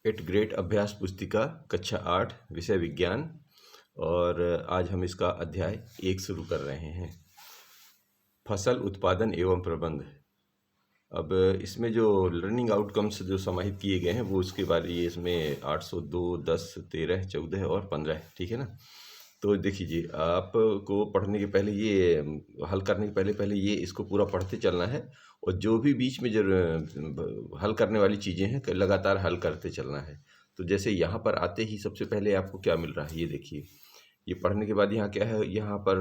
Eight great अभ्यास पुस्तिका कक्षा 8 विषय विज्ञान। और आज हम इसका अध्याय 1 शुरू कर रहे हैं, फसल उत्पादन एवं प्रबंध। अब इसमें जो लर्निंग आउटकम्स जो समाहित किए गए हैं वो उसके बारे ये इसमें 802, 10, 13, 14 और 15 है, ठीक है ना। तो देखिए आपको पढ़ने के पहले ये हल करने के पहले ये इसको पूरा पढ़ते चलना है, और जो भी बीच में जो हल करने वाली चीज़ें हैं लगातार हल करते चलना है। तो जैसे यहाँ पर आते ही सबसे पहले आपको क्या मिल रहा है ये देखिए। ये पढ़ने के बाद यहाँ क्या है, यहाँ पर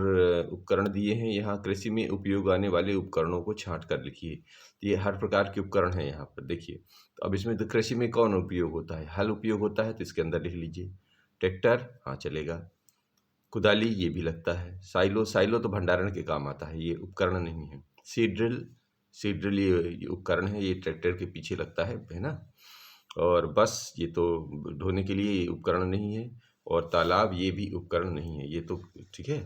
उपकरण दिए हैं, यहाँ कृषि में उपयोग आने वाले उपकरणों को छांट कर लिखिए। तो ये हर प्रकार के उपकरण हैं यहाँ पर देखिए। तो अब इसमें तो कृषि में कौन उपयोग होता है, हल उपयोग होता है, तो इसके अंदर लिख लीजिए। ट्रैक्टर हाँ चलेगा, कुदाली ये भी लगता है, साइलो तो भंडारण के काम आता है, ये उपकरण नहीं है। सीड ड्रिल ये उपकरण है, ये ट्रैक्टर के पीछे लगता है ना। और बस ये तो ढोने के लिए ये उपकरण नहीं है, और तालाब ये भी उपकरण नहीं है, ये तो ठीक है।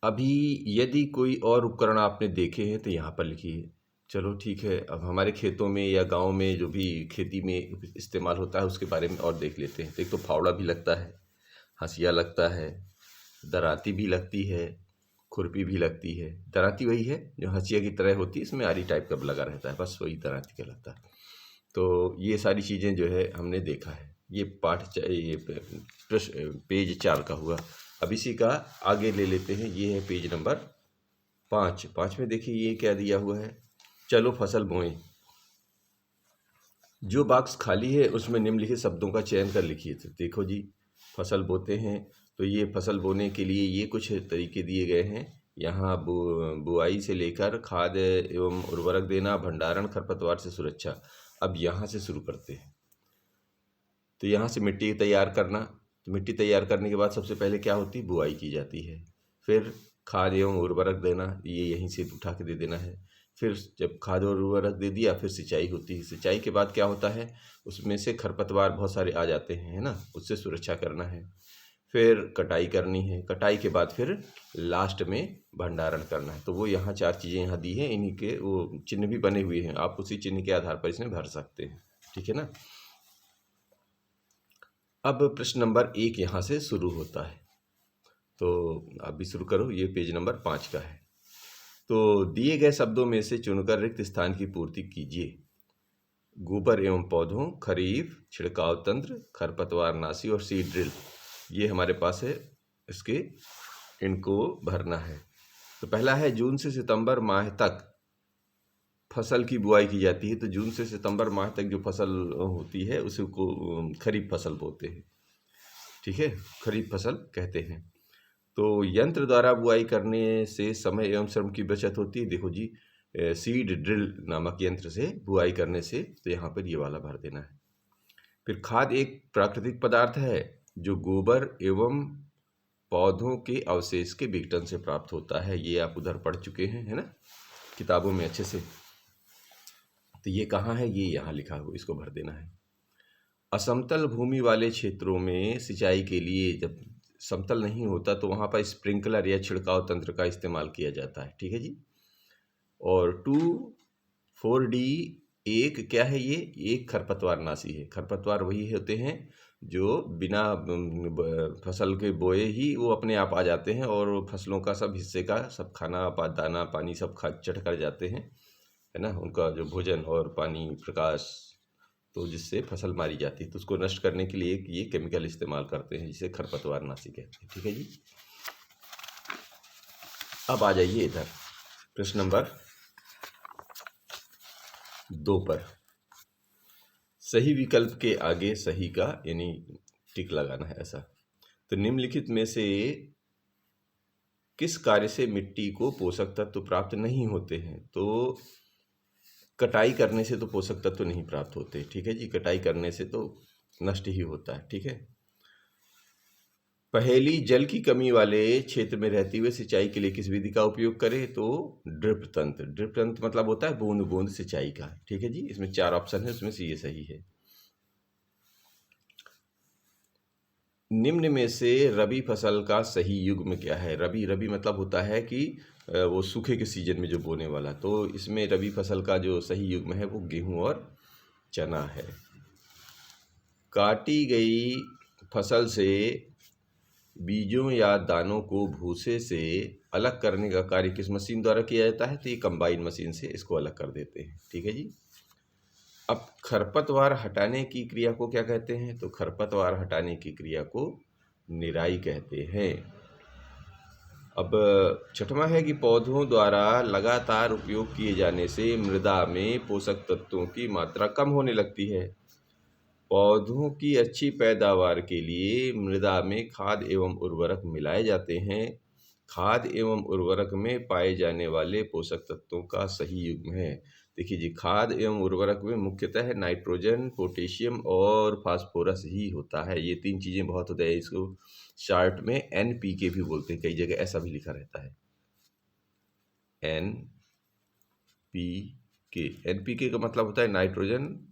अभी यदि कोई और उपकरण आपने देखे हैं तो यहाँ पर लिखिए। चलो ठीक है, अब हमारे खेतों में या गांव में जो भी खेती में इस्तेमाल होता है उसके बारे में और देख लेते हैं। तो एक तो फावड़ा भी लगता है, हंसिया लगता है, दराती भी लगती है, खुरपी भी लगती है। दराती वही है जो हंसिया की तरह होती है, इसमें आरी टाइप का लगा रहता है, बस वही दराती का लगता है। तो ये सारी चीज़ें जो है हमने देखा है। ये ये पेज 4 का हुआ। अब इसी का आगे ले लेते हैं, ये है पेज नंबर 5। 5 में देखिए ये क्या दिया हुआ है, चलो फसल बोएं। जो बॉक्स खाली है उसमें निम्नलिखित शब्दों का चयन कर लिखिए। तो देखो जी, फसल बोते हैं तो ये फसल बोने के लिए ये कुछ तरीके दिए गए हैं। यहाँ बुआई से लेकर खाद एवं उर्वरक देना, भंडारण, खरपतवार से सुरक्षा। अब यहाँ से शुरू करते हैं। तो यहाँ से मिट्टी तैयार करना। तो मिट्टी तैयार करने के बाद सबसे पहले क्या होती है, बुआई की जाती है। फिर खाद एवं उर्वरक देना, ये यहीं से उठा के दे देना है। फिर जब खाद और उर्वरक दे दिया फिर सिंचाई होती है। सिंचाई के बाद क्या होता है, उसमें से खरपतवार बहुत सारे आ जाते हैं, है ना, उससे सुरक्षा करना है। फिर कटाई करनी है, कटाई के बाद फिर लास्ट में भंडारण करना है। तो वो यहाँ 4 चीज़ें यहाँ दी हैं, इन्हीं के वो चिन्ह भी बने हुए हैं, आप उसी चिन्ह के आधार पर इसमें भर सकते हैं, ठीक है ना। अब प्रश्न नंबर 1 यहाँ से शुरू होता है, तो आप भी शुरू करो। ये पेज नंबर 5 का है। तो दिए गए शब्दों में से चुनकर रिक्त स्थान की पूर्ति कीजिए। गोबर एवं पौधों, खरीफ, छिड़काव तंत्र, खरपतवार नाशी और सीड ड्रिल, ये हमारे पास है, इसके इनको भरना है। तो पहला है जून से सितंबर माह तक फसल की बुआई की जाती है। तो जून से सितंबर माह तक जो फसल होती है उसी को खरीफ फसल बोलते हैं, ठीक है, खरीफ फसल कहते हैं। तो यंत्र द्वारा बुआई करने से समय एवं श्रम की बचत होती है। देखो जी, सीड ड्रिल नामक यंत्र से बुआई करने से, तो यहाँ पर ये वाला भर देना है। फिर खाद एक प्राकृतिक पदार्थ है जो गोबर एवं पौधों के अवशेष के विघटन से प्राप्त होता है। ये आप उधर पढ़ चुके हैं, है ना, किताबों में अच्छे से। तो ये कहाँ है, ये यहाँ लिखा हुआ, इसको भर देना है। असमतल भूमि वाले क्षेत्रों में सिंचाई के लिए जब समतल नहीं होता तो वहाँ पर स्प्रिंकलर या छिड़काव तंत्र का इस्तेमाल किया जाता है, ठीक है जी। और 2,4-D एक क्या है, ये एक खरपतवार नाशी है। खरपतवार वही होते हैं जो बिना फसल के बोए ही वो अपने आप आ जाते हैं और फसलों का सब हिस्से का सब खाना दाना पानी सब खा चट कर जाते हैं, है ना, उनका जो भोजन और पानी प्रकाश, तो जिससे फसल मारी जाती है। तो उसको नष्ट करने के लिए ये केमिकल इस्तेमाल करते हैं जिसे खरपतवार नाशी कहते हैं, ठीक है जी। अब आ जाइए इधर प्रश्न नंबर 2 पर। सही विकल्प के आगे सही का यानी टिक लगाना है ऐसा। तो निम्नलिखित में से किस कार्य से मिट्टी को पोषक तत्व प्राप्त नहीं होते हैं। तो कटाई करने से तो पोषक तत्व नहीं प्राप्त होते, ठीक है जी, कटाई करने से तो नष्ट ही होता है, ठीक है। पहेली, जल की कमी वाले क्षेत्र में रहते हुए सिंचाई के लिए किस विधि का उपयोग करें। तो ड्रिप तंत्र। ड्रिप तंत्र मतलब होता है बूंद बूंद सिंचाई का, ठीक है जी। इसमें 4 ऑप्शन है, उसमें से ये सही है। निम्न में से रबी फसल का सही युग्म क्या है। रबी मतलब होता है कि वो सूखे के सीजन में जो बोने वाला। तो इसमें रबी फसल का जो सही युग्म है वो गेहूं और चना है। काटी गई फसल से बीजों या दानों को भूसे से अलग करने का कार्य किस मशीन द्वारा किया जाता है? तो ये कंबाइन मशीन से इसको अलग कर देते हैं। ठीक है जी। अब खरपतवार हटाने की क्रिया को क्या कहते हैं? तो खरपतवार हटाने की क्रिया को निराई कहते हैं। अब छठवां है कि पौधों द्वारा लगातार उपयोग किए जाने से मृदा में पोषक तत्वों की मात्रा कम होने लगती है। पौधों की अच्छी पैदावार के लिए मृदा में खाद एवं उर्वरक मिलाए जाते हैं। खाद एवं उर्वरक में पाए जाने वाले पोषक तत्वों का सही युग्म है। देखिए जी, खाद एवं उर्वरक में मुख्यतः नाइट्रोजन, पोटेशियम और फास्फोरस ही होता है। ये तीन चीज़ें बहुत होता है। इसको शार्ट में NPK भी बोलते हैं, कई जगह ऐसा भी लिखा रहता है NPK। NPK का मतलब होता है नाइट्रोजन,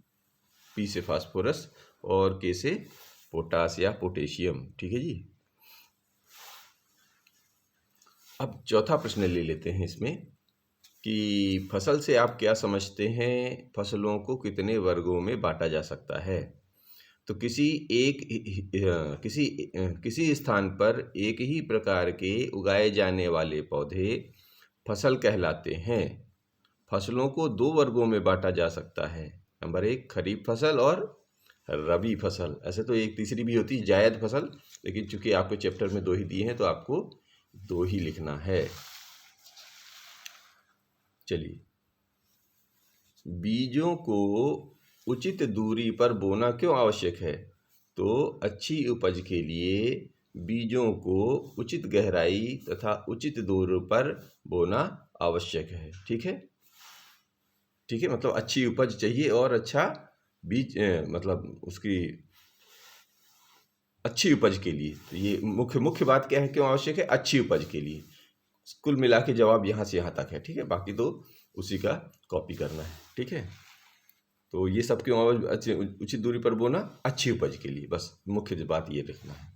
P से फास्फोरस और K से पोटास या पोटेशियम। ठीक है जी। अब चौथा प्रश्न ले लेते हैं इसमें कि फसल से आप क्या समझते हैं? फसलों को कितने वर्गों में बांटा जा सकता है? तो किसी स्थान पर एक ही प्रकार के उगाए जाने वाले पौधे फसल कहलाते हैं। फसलों को दो वर्गों में बांटा जा सकता है। नंबर 1 खरीफ फसल और रबी फसल। ऐसे तो एक तीसरी भी होती है जायद फसल, लेकिन चूंकि आपके चैप्टर में 2 ही दिए हैं तो आपको 2 ही लिखना है। चलिए, बीजों को उचित दूरी पर बोना क्यों आवश्यक है? तो अच्छी उपज के लिए बीजों को उचित गहराई तथा उचित दूरी पर बोना आवश्यक है। ठीक है, ठीक है, मतलब अच्छी उपज चाहिए और अच्छा बीज मतलब उसकी अच्छी उपज के लिए। तो ये मुख्य बात क्या है, क्यों आवश्यक है? अच्छी उपज के लिए। कुल मिला के जवाब यहाँ से यहाँ तक है। ठीक है, बाकी तो उसी का कॉपी करना है। ठीक है, तो ये सब क्यों उचित दूरी पर बोना? अच्छी उपज के लिए, बस मुख्य बात ये लिखना है।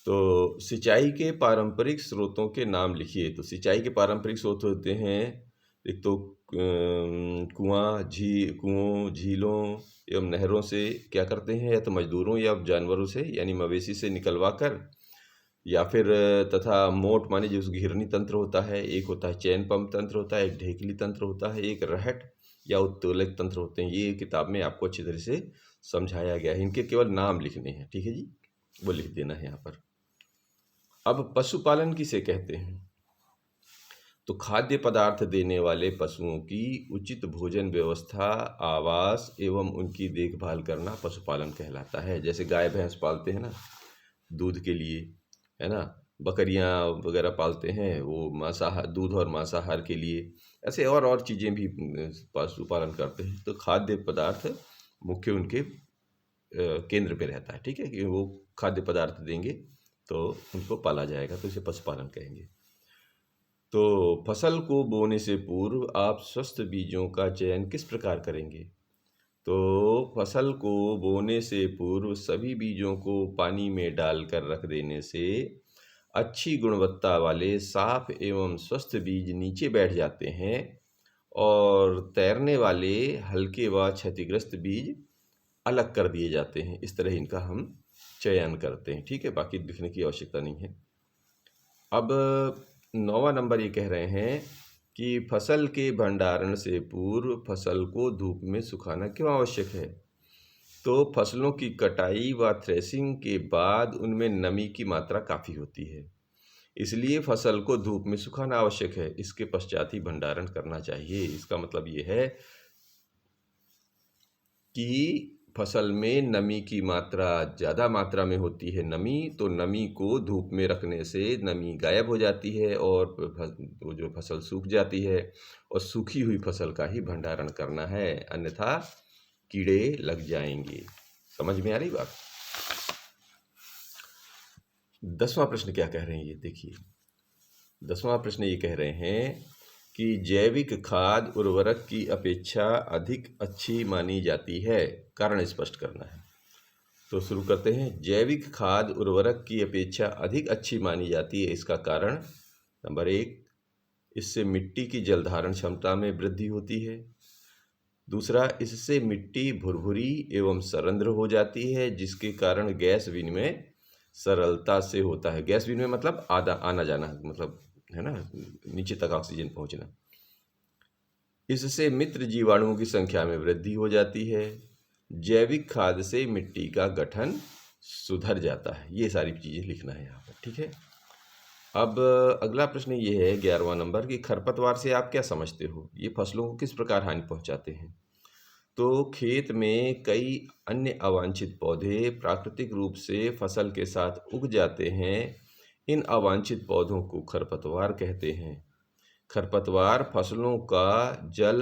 तो सिंचाई के पारंपरिक स्रोतों के नाम लिखिए। तो सिंचाई के पारंपरिक स्रोत होते हैं, एक तो कुआं, कुओं, झीलों एवं नहरों से क्या करते हैं, या तो मजदूरों या जानवरों से यानी मवेशी से निकलवा कर, या फिर तथा मोट माने जो घिरनी तंत्र होता है, एक होता है चैन पंप तंत्र होता है, एक ढेकली तंत्र होता है, एक रहट या उत्तोलक तंत्र होते हैं। ये किताब में आपको अच्छी तरह से समझाया गया है। इनके केवल नाम लिखने हैं। ठीक है जी, वो लिख देना है यहाँ पर। अब पशुपालन किसे कहते हैं? तो खाद्य पदार्थ देने वाले पशुओं की उचित भोजन व्यवस्था, आवास एवं उनकी देखभाल करना पशुपालन कहलाता है। जैसे गाय भैंस पालते हैं ना दूध के लिए, है ना, बकरियां वगैरह पालते हैं वो मांसाहार, दूध और मांसाहार के लिए। ऐसे और चीज़ें भी पशुपालन करते हैं। तो खाद्य पदार्थ मुख्य उनके केंद्र पे रहता है। ठीक है, कि वो खाद्य पदार्थ देंगे तो उनको पाला जाएगा, तो इसे पशुपालन कहेंगे। तो फसल को बोने से पूर्व आप स्वस्थ बीजों का चयन किस प्रकार करेंगे? तो फसल को बोने से पूर्व सभी बीजों को पानी में डालकर रख देने से अच्छी गुणवत्ता वाले साफ एवं स्वस्थ बीज नीचे बैठ जाते हैं और तैरने वाले हल्के व क्षतिग्रस्त बीज अलग कर दिए जाते हैं। इस तरह इनका हम चयन करते हैं। ठीक है, बाकी लिखने की आवश्यकता नहीं है। अब 9वां नंबर ये कह रहे हैं कि फसल के भंडारण से पूर्व फसल को धूप में सुखाना क्यों आवश्यक है? तो फसलों की कटाई व थ्रेसिंग के बाद उनमें नमी की मात्रा काफ़ी होती है, इसलिए फसल को धूप में सुखाना आवश्यक है। इसके पश्चात ही भंडारण करना चाहिए। इसका मतलब ये है कि फसल में नमी की मात्रा ज़्यादा मात्रा में होती है नमी, तो नमी को धूप में रखने से नमी गायब हो जाती है और वो जो फसल सूख जाती है, और सूखी हुई फसल का ही भंडारण करना है, अन्यथा कीड़े लग जाएंगे। समझ में आ रही बात? 10वां प्रश्न क्या कह रहे हैं, ये देखिए। 10वां प्रश्न ये कह रहे हैं कि जैविक खाद उर्वरक की अपेक्षा अधिक अच्छी मानी जाती है, कारण स्पष्ट करना है। तो शुरू करते हैं। जैविक खाद उर्वरक की अपेक्षा अधिक अच्छी मानी जाती है, इसका कारण नंबर 1, इससे मिट्टी की जलधारण क्षमता में वृद्धि होती है। दूसरा, इससे मिट्टी भुरभुरी एवं सरंध्र हो जाती है, जिसके कारण गैस विनिमय सरलता से होता है। गैस विनिमय मतलब आना जाना, मतलब है ना, नीचे तक ऑक्सीजन पहुंचना। इससे मित्र जीवाणुओं की संख्या में वृद्धि हो जाती है। जैविक खाद से मिट्टी का गठन सुधर जाता है। ये सारी चीज़ें लिखना है यहाँ पर, ठीक है। अब अगला प्रश्न ये है 11वां नंबर कि खरपतवार से आप क्या समझते हो? ये फसलों को किस प्रकार हानि पहुंचाते हैं? तो खेत में कई अन्य अवांछित पौधे प्राकृतिक रूप से फसल के साथ उग जाते हैं। इन अवांछित पौधों को खरपतवार कहते हैं। खरपतवार फसलों का जल,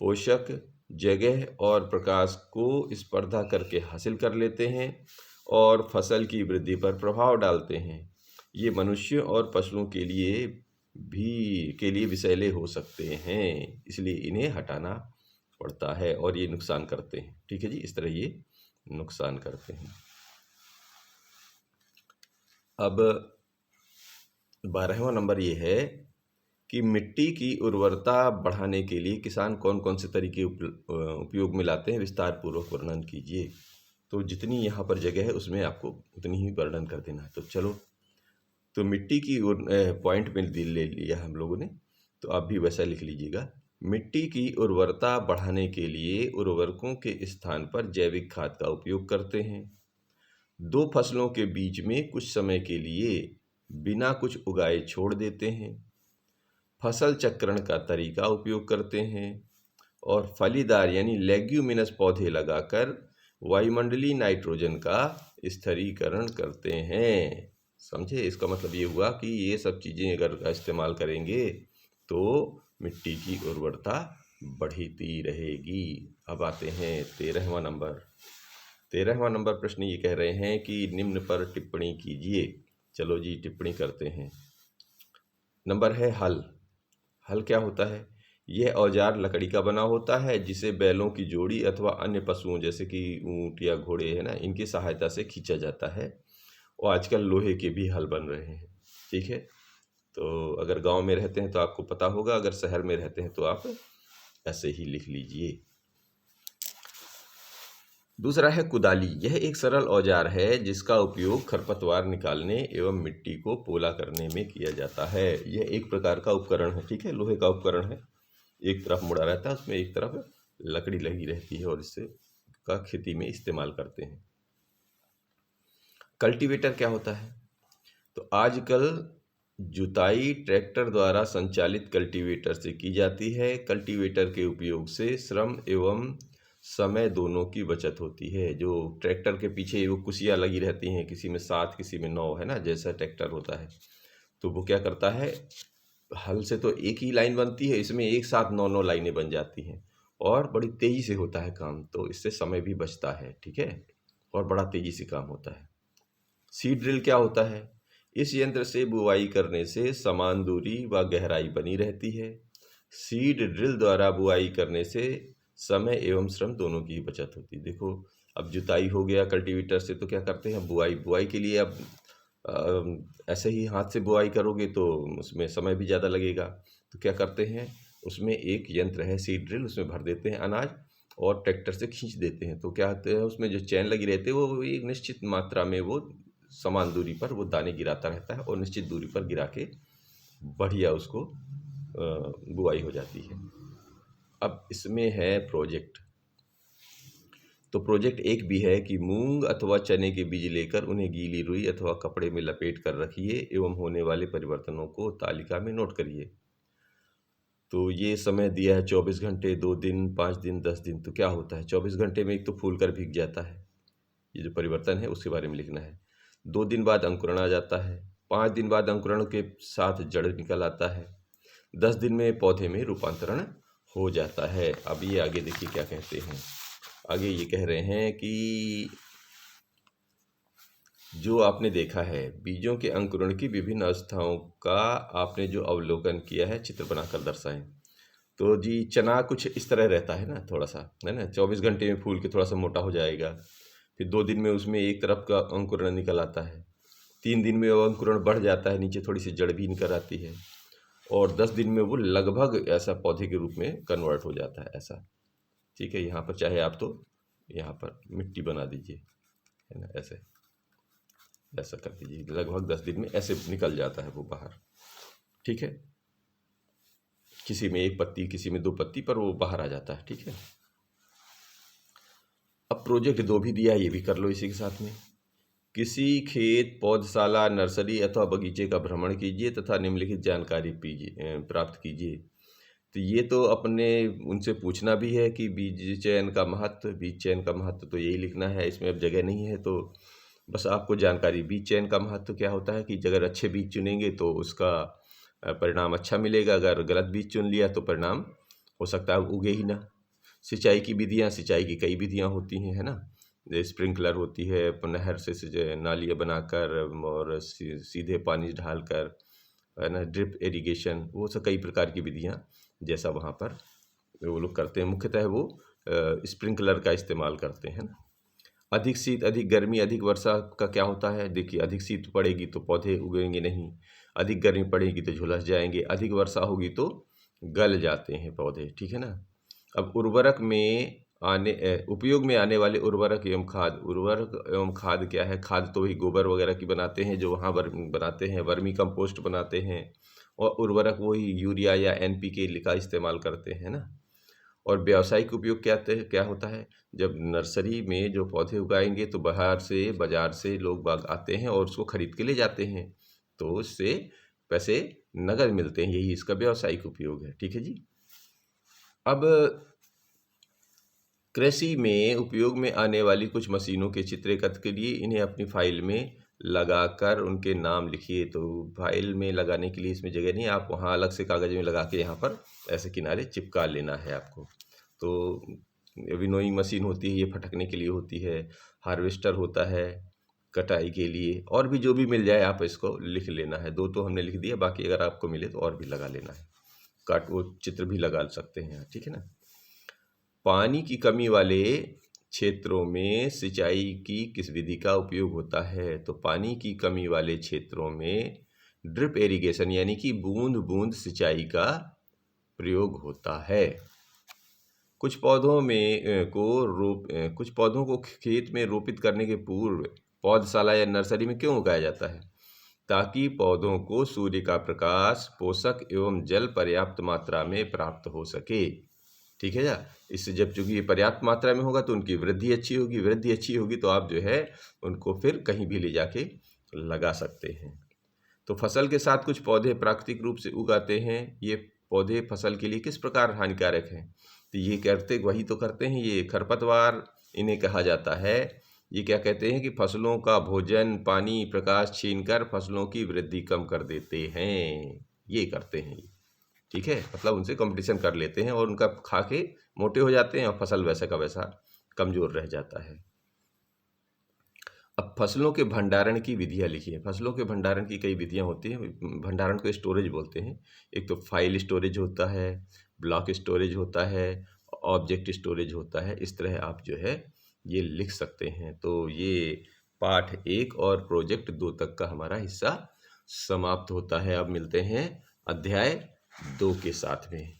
पोषक, जगह और प्रकाश को स्पर्धा करके हासिल कर लेते हैं और फसल की वृद्धि पर प्रभाव डालते हैं। ये मनुष्य और पशुओं के लिए विषैले हो सकते हैं, इसलिए इन्हें हटाना पड़ता है और ये नुकसान करते हैं। ठीक है जी, इस तरह ये नुकसान करते हैं। अब 12वां नंबर ये है कि मिट्टी की उर्वरता बढ़ाने के लिए किसान कौन कौन से तरीके उपयोग में लाते हैं, विस्तार पूर्वक वर्णन कीजिए। तो जितनी यहाँ पर जगह है उसमें आपको उतनी ही वर्णन कर देना है। तो चलो, तो मिट्टी की पॉइंट में ले लिया हम लोगों ने, तो आप भी वैसा लिख लीजिएगा। मिट्टी की उर्वरता बढ़ाने के लिए उर्वरकों के स्थान पर जैविक खाद का उपयोग करते हैं। दो फसलों के बीच में कुछ समय के लिए बिना कुछ उगाए छोड़ देते हैं। फसल चक्रण का तरीका उपयोग करते हैं और फलीदार यानी लेग्यूमिनस पौधे लगाकर वायुमंडलीय नाइट्रोजन का स्थिरीकरण करते हैं। समझे? इसका मतलब ये हुआ कि ये सब चीज़ें अगर इस्तेमाल करेंगे तो मिट्टी की उर्वरता बढ़ती रहेगी। अब आते हैं 13वां नंबर। 13वां नंबर प्रश्न ये कह रहे हैं कि निम्न पर टिप्पणी कीजिए। चलो जी, टिप्पणी करते हैं। नंबर है हल। हल क्या होता है? यह औजार लकड़ी का बना होता है जिसे बैलों की जोड़ी अथवा अन्य पशुओं जैसे कि ऊंट या घोड़े है ना, इनकी सहायता से खींचा जाता है। और आजकल लोहे के भी हल बन रहे हैं। ठीक है, तो अगर गांव में रहते हैं तो आपको पता होगा, अगर शहर में रहते हैं तो आप ऐसे ही लिख लीजिए। दूसरा है कुदाली। यह एक सरल औजार है जिसका उपयोग खरपतवार निकालने एवं मिट्टी को पोला करने में किया जाता है। यह एक प्रकार का उपकरण है, ठीक है, लोहे का उपकरण है। एक तरफ मुड़ा रहता है, उसमें एक तरफ लकड़ी लगी रहती है और इससे का खेती में इस्तेमाल करते हैं। कल्टीवेटर क्या होता है? तो आजकल जुताई ट्रैक्टर द्वारा संचालित कल्टीवेटर से की जाती है। कल्टीवेटर के उपयोग से श्रम एवं समय दोनों की बचत होती है। जो ट्रैक्टर के पीछे वो कुशियाँ लगी रहती हैं, किसी में 7 किसी में 9, है ना, जैसा ट्रैक्टर होता है, तो वो क्या करता है, हल से तो एक ही लाइन बनती है, इसमें एक साथ 9 लाइनें बन जाती हैं और बड़ी तेज़ी से होता है काम, तो इससे समय भी बचता है। ठीक है, और बड़ा तेज़ी से काम होता है। सीड ड्रिल क्या होता है? इस यंत्र से बुआई करने से समान दूरी व गहराई बनी रहती है। सीड ड्रिल द्वारा बुआई करने से समय एवं श्रम दोनों की बचत होती है। देखो, अब जुताई हो गया कल्टीवेटर से, तो क्या करते हैं, बुआई के लिए अब ऐसे ही हाथ से बुआई करोगे तो उसमें समय भी ज़्यादा लगेगा। तो क्या करते हैं, उसमें एक यंत्र है सीड ड्रिल, उसमें भर देते हैं अनाज और ट्रैक्टर से खींच देते हैं। तो क्या होता है, उसमें जो चैन लगी रहती है वो एक निश्चित मात्रा में वो समान दूरी पर वो दाने गिराता रहता है और निश्चित दूरी पर गिरा के बढ़िया उसको बुआई हो जाती है। अब इसमें है प्रोजेक्ट। तो प्रोजेक्ट एक भी है कि मूंग अथवा चने के बीज लेकर उन्हें गीली रुई अथवा कपड़े में लपेट कर रखिए एवं होने वाले परिवर्तनों को तालिका में नोट करिए। तो ये समय दिया है 24 घंटे, 2 दिन, 5 दिन, 10 दिन। तो क्या होता है, 24 घंटे में एक तो फूल कर भीग जाता है, ये जो परिवर्तन है उसके बारे में लिखना है। 2 दिन बाद अंकुरण आ जाता है। 5 दिन बाद अंकुरण के साथ जड़ निकल आता है। 10 दिन में पौधे में रूपांतरण हो जाता है। अब ये आगे देखिए क्या कहते हैं। आगे ये कह रहे हैं कि जो आपने देखा है, बीजों के अंकुरण की विभिन्न अवस्थाओं का आपने जो अवलोकन किया है चित्र बनाकर दर्शाएं। तो जी, चना कुछ इस तरह रहता है ना, थोड़ा सा है ना, 24 घंटे में फूल के थोड़ा सा मोटा हो जाएगा। फिर 2 दिन में उसमें एक तरफ का अंकुरण निकल आता है। 3 दिन में वो अंकुरण बढ़ जाता है, नीचे थोड़ी सी जड़ भी निकल आती है और 10 दिन में वो लगभग ऐसा पौधे के रूप में कन्वर्ट हो जाता है ऐसा। ठीक है। यहाँ पर चाहे आप तो यहाँ पर मिट्टी बना दीजिए, है ना, ऐसे ऐसा कर दीजिए। लगभग 10 दिन में ऐसे निकल जाता है वो बाहर, ठीक है। किसी में 1 पत्ती, किसी में 2 पत्ती, पर वो बाहर आ जाता है, ठीक है। अब प्रोजेक्ट 2 भी दिया है, ये भी कर लो इसी के साथ में। किसी खेत, पौधशाला, नर्सरी अथवा बगीचे का भ्रमण कीजिए तथा निम्नलिखित जानकारी प्राप्त कीजिए। तो ये तो अपने उनसे पूछना भी है कि बीज चयन का महत्व, बीज चयन का महत्व तो यही लिखना है, इसमें अब जगह नहीं है तो बस आपको जानकारी। बीज चयन का महत्व क्या होता है कि अगर अच्छे बीज चुनेंगे तो उसका परिणाम अच्छा मिलेगा, अगर गलत बीज चुन लिया तो परिणाम हो सकता है उगे ही ना। सिंचाई की विधियाँ, सिंचाई की कई विधियाँ होती हैं, है ना। जैसे स्प्रिंकलर होती है, नहर से नालियाँ बनाकर और सीधे पानी ढालकर, है ना, ड्रिप इरिगेशन, वो सब कई प्रकार की विधियाँ जैसा वहाँ पर वो लोग करते हैं। मुख्यतः वो स्प्रिंकलर का इस्तेमाल करते हैं ना। अधिक शीत, अधिक गर्मी, अधिक वर्षा का क्या होता है? देखिए, अधिक शीत पड़ेगी तो पौधे उगेंगे नहीं, अधिक गर्मी पड़ेगी तो झुलस जाएंगे, अधिक वर्षा होगी तो गल जाते हैं पौधे, ठीक है ना। अब उर्वरक में उपयोग में आने वाले उर्वरक एवं खाद। उर्वरक एवं खाद क्या है? खाद तो वही गोबर वगैरह की बनाते हैं जो वहाँ बनाते हैं, वर्मी कंपोस्ट बनाते हैं, और उर्वरक वही यूरिया या NPK का इस्तेमाल करते हैं ना। और व्यावसायिक उपयोग क्या होता है? जब नर्सरी में जो पौधे उगाएंगे तो बाजार से लोग बाग आते हैं और उसको खरीद के ले जाते हैं, तो उससे पैसे नगद मिलते हैं, यही इसका व्यावसायिक उपयोग है, ठीक है जी। अब कृषि में उपयोग में आने वाली कुछ मशीनों के चित्र एकत्र करिए, इन्हें अपनी फाइल में लगाकर उनके नाम लिखिए। तो फाइल में लगाने के लिए इसमें जगह नहीं है, आप वहाँ अलग से कागज़ में लगा के यहाँ पर ऐसे किनारे चिपका लेना है आपको। तो विनोइंग मशीन होती है, ये फटकने के लिए होती है। हार्वेस्टर होता है कटाई के लिए, और भी जो भी मिल जाए आप इसको लिख लेना है। 2 तो हमने लिख दिया, बाकी अगर आपको मिले तो और भी लगा लेना है, वो चित्र भी लगा सकते हैं, ठीक है ना। पानी की कमी वाले क्षेत्रों में सिंचाई की किस विधि का उपयोग होता है? तो पानी की कमी वाले क्षेत्रों में ड्रिप इरिगेशन यानी कि बूंद बूंद सिंचाई का प्रयोग होता है। कुछ पौधों को खेत में रोपित करने के पूर्व पौधशाला या नर्सरी में क्यों उगाया जाता है? ताकि पौधों को सूर्य का प्रकाश, पोषक एवं जल पर्याप्त मात्रा में प्राप्त हो सके, ठीक है ना। इससे जब चूंकि ये पर्याप्त मात्रा में होगा तो उनकी वृद्धि अच्छी होगी, वृद्धि अच्छी होगी तो आप जो है उनको फिर कहीं भी ले जाके लगा सकते हैं। तो फसल के साथ कुछ पौधे प्राकृतिक रूप से उगाते हैं, ये पौधे फसल के लिए किस प्रकार हानिकारक हैं? तो ये वही तो करते हैं, ये खरपतवार इन्हें कहा जाता है। ये क्या कहते हैं कि फसलों का भोजन, पानी, प्रकाश छीनकर फसलों की वृद्धि कम कर देते हैं, ये करते हैं ये, ठीक है। मतलब उनसे कंपटीशन कर लेते हैं और उनका खा के मोटे हो जाते हैं और फसल वैसा का वैसा कमजोर रह जाता है। अब फसलों के भंडारण की विधियाँ लिखिए। फसलों के भंडारण की कई विधियाँ होती हैं, भंडारण को स्टोरेज बोलते हैं। एक तो फाइल स्टोरेज होता है, ब्लॉक स्टोरेज होता है, ऑब्जेक्ट स्टोरेज होता है। इस तरह आप जो है ये लिख सकते हैं। तो ये पाठ 1 और प्रोजेक्ट 2 तक का हमारा हिस्सा समाप्त होता है। अब मिलते हैं अध्याय 2 के साथ में।